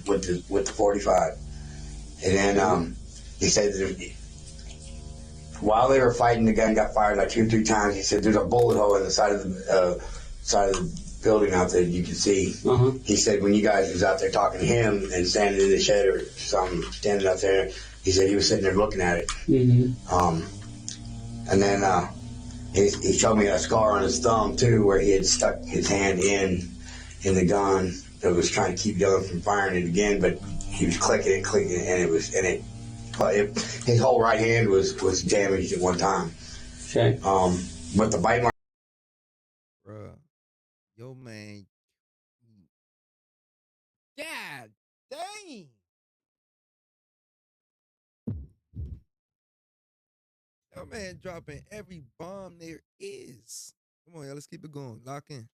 45. And then he said that while they were fighting, the gun got fired like 2 or 3 times. He said there's a bullet hole in the side of the building out there you can see. He said when you guys was out there talking to him and standing in the shed or something, standing out there, he said he was sitting there looking at it. And then he showed me a scar on his thumb too, where he had stuck his hand in the gun that was trying to keep Dylan from firing it again, but he was clicking it, and it His whole right hand was damaged at one time. Okay. But the bite mark. Bruh, yo man, God dang. Yo man dropping every bomb there is. Come on, y'all, let's keep it going. Lock in.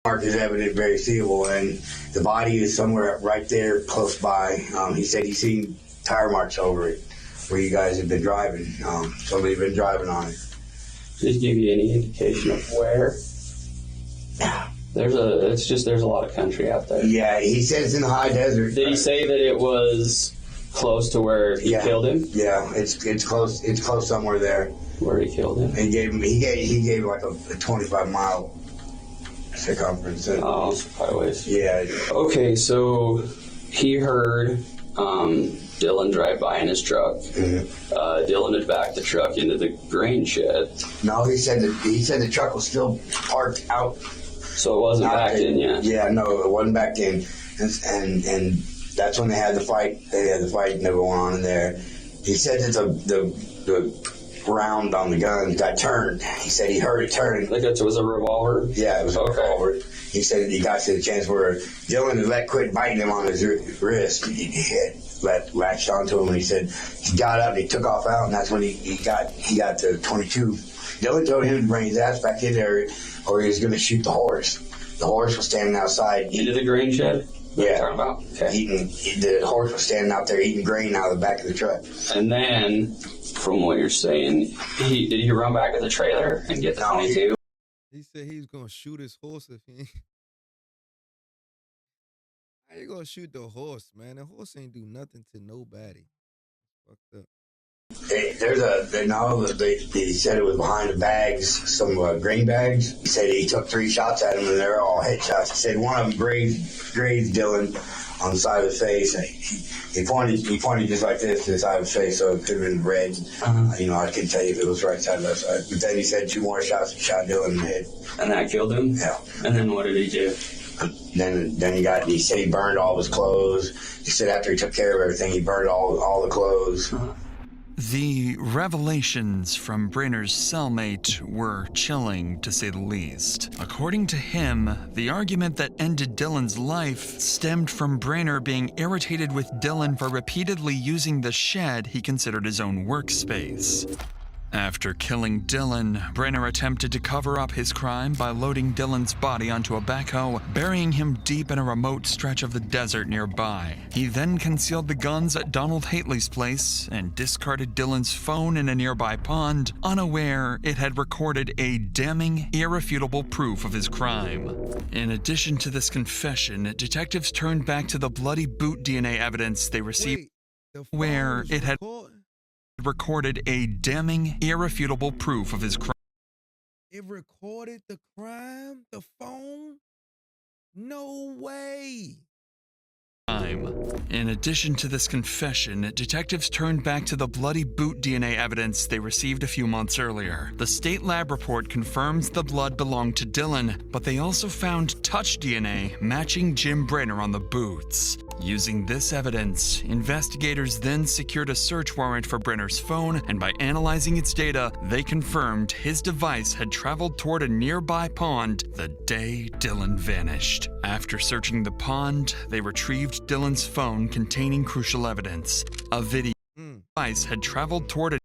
Mark is evident, very seeable, and the body is somewhere right there close by. He said he's seen tire marks over it where you guys have been driving. Somebody's been driving on it. Did he give you any indication of where? There's a lot of country out there. Yeah, he said it's in the high desert. Did he say that it was close to where he killed him? Yeah, it's close. It's close somewhere there. Where he killed him? He gave like a 25-mile circumference. Oh, it's quite a ways. Yeah. Okay, so he heard Dylan drive by in his truck. Mm-hmm. Dylan had backed the truck into the grain shed. No, he said the truck was still parked out. So it wasn't backed in yet. Yeah, no, it wasn't backed in, and that's when they had the fight. They had the fight going on in there. He said that the round on the gun got turned. He said he heard it turn. Like it was a revolver? Yeah, it was a revolver. He said he got to the chance where Dylan had quit biting him on his wrist. He had latched onto him, and he said he got up and he took off out, and that's when he got to 22. Dylan told him to bring his ass back in there, or he was going to shoot the horse. The horse was standing outside. Into the grain shed? Yeah. Talking about? Okay. The horse was standing out there eating grain out of the back of the truck. And then, from what you're saying, did he run back to the trailer and get the 22? He said he was gonna shoot his horse if he ain't. How you gonna shoot the horse, man? The horse ain't do nothing to nobody. Fucked up. He said it was behind the bags, some grain bags. He said he took 3 shots at him, and they're all headshots. He said one of them grazed Dylan on the side of the face. He pointed just like this to the side of his face, so it could have been red. I couldn't tell you if it was right side or left side. But then he said 2 more shots and shot Dylan in the head. And that killed him? Yeah. And then what did he do? Then he said he burned all of his clothes. He said after he took care of everything, he burned all the clothes. The revelations from Brainer's cellmate were chilling, to say the least. According to him, the argument that ended Dylan's life stemmed from Brainer being irritated with Dylan for repeatedly using the shed he considered his own workspace. After killing Dylan, Brainer attempted to cover up his crime by loading Dylan's body onto a backhoe, burying him deep in a remote stretch of the desert nearby. He then concealed the guns at Donald Hately's place and discarded Dylan's phone in a nearby pond, unaware it had recorded a damning, irrefutable proof of his crime. In addition to this confession, detectives turned back to the bloody boot DNA evidence they received, where it had recorded a damning, irrefutable proof of his crime. It recorded the crime? The phone? No way. In addition to this confession, detectives turned back to the bloody boot DNA evidence they received a few months earlier. The state lab report confirms the blood belonged to Dylan, but they also found touch DNA matching Jim Brainer on the boots. Using this evidence, investigators then secured a search warrant for Brainer's phone, and by analyzing its data, they confirmed his device had traveled toward a nearby pond the day Dylan vanished. After searching the pond, they retrieved Dylan's phone containing crucial evidence. A video device had traveled toward a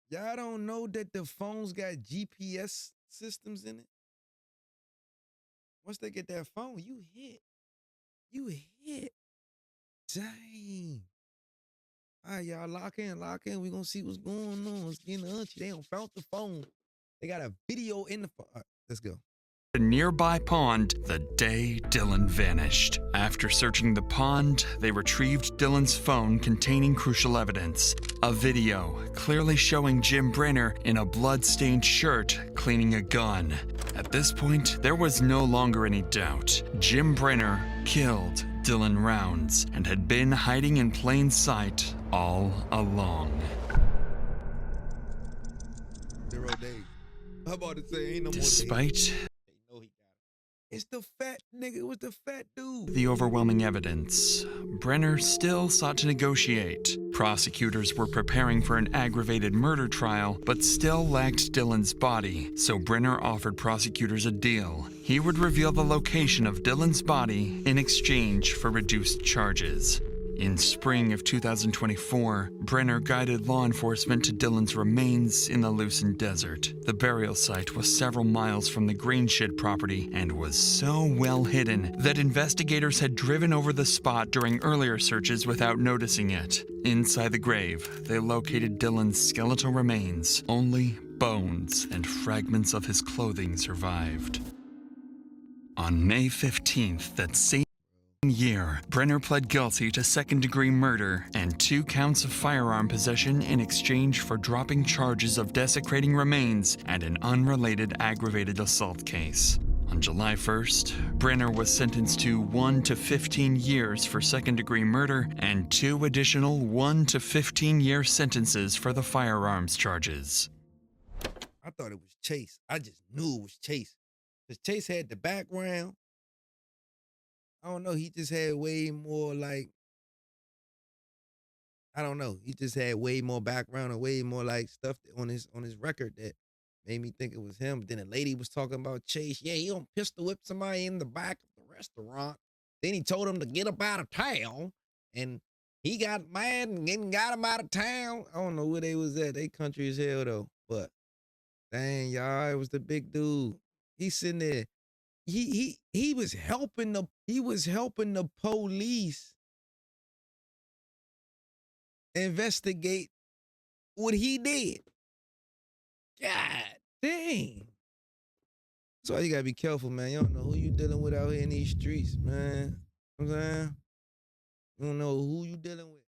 Y'all don't know that the phones got GPS systems in it? Once they get that phone, you hit. You hit. Dang. All right, y'all, lock in. We're going to see what's going on. It's getting unchy. They don't found the phone. They got a video in the phone. All right, let's go. A nearby pond the day Dylan vanished. After searching the pond, they retrieved Dylan's phone containing crucial evidence. A video clearly showing Jim Brainer in a blood-stained shirt cleaning a gun. At this point, there was no longer any doubt. Jim Brainer killed Dylan Rounds and had been hiding in plain sight all along. 0 days. I'm about to say ain't no more days. Despite It's the fat nigga. It was the fat dude. The overwhelming evidence, Brenner still sought to negotiate. Prosecutors were preparing for an aggravated murder trial, but still lacked Dylan's body, so Brenner offered prosecutors a deal. He would reveal the location of Dylan's body in exchange for reduced charges. In spring of 2024, Brenner guided law enforcement to Dylan's remains in the Lucin Desert. The burial site was several miles from the Greenshed property and was so well hidden that investigators had driven over the spot during earlier searches without noticing it. Inside the grave, they located Dylan's skeletal remains. Only bones and fragments of his clothing survived. On May 15th, that same year, Brenner pled guilty to second-degree murder and 2 counts of firearm possession in exchange for dropping charges of desecrating remains and an unrelated aggravated assault case. On July 1st, Brenner was sentenced to 1 to 15 years for second-degree murder and 2 additional 1 to 15-year sentences for the firearms charges. I thought it was Chase. I just knew it was Chase. Because Chase had the background. I don't know. He just had way more like, I don't know. He just had way more background and way more like stuff on his record that made me think it was him. Then a lady was talking about Chase. Yeah, he done pistol whip somebody in the back of the restaurant. Then he told him to get up out of town. And he got mad and got him out of town. I don't know where they was at. They country as hell though. But dang, y'all, it was the big dude. He's sitting there. He was helping the police investigate what he did. God dang. That's why you gotta be careful, man. You don't know who you dealing with out here in these streets, man. You know what I'm saying? You don't know who you dealing with.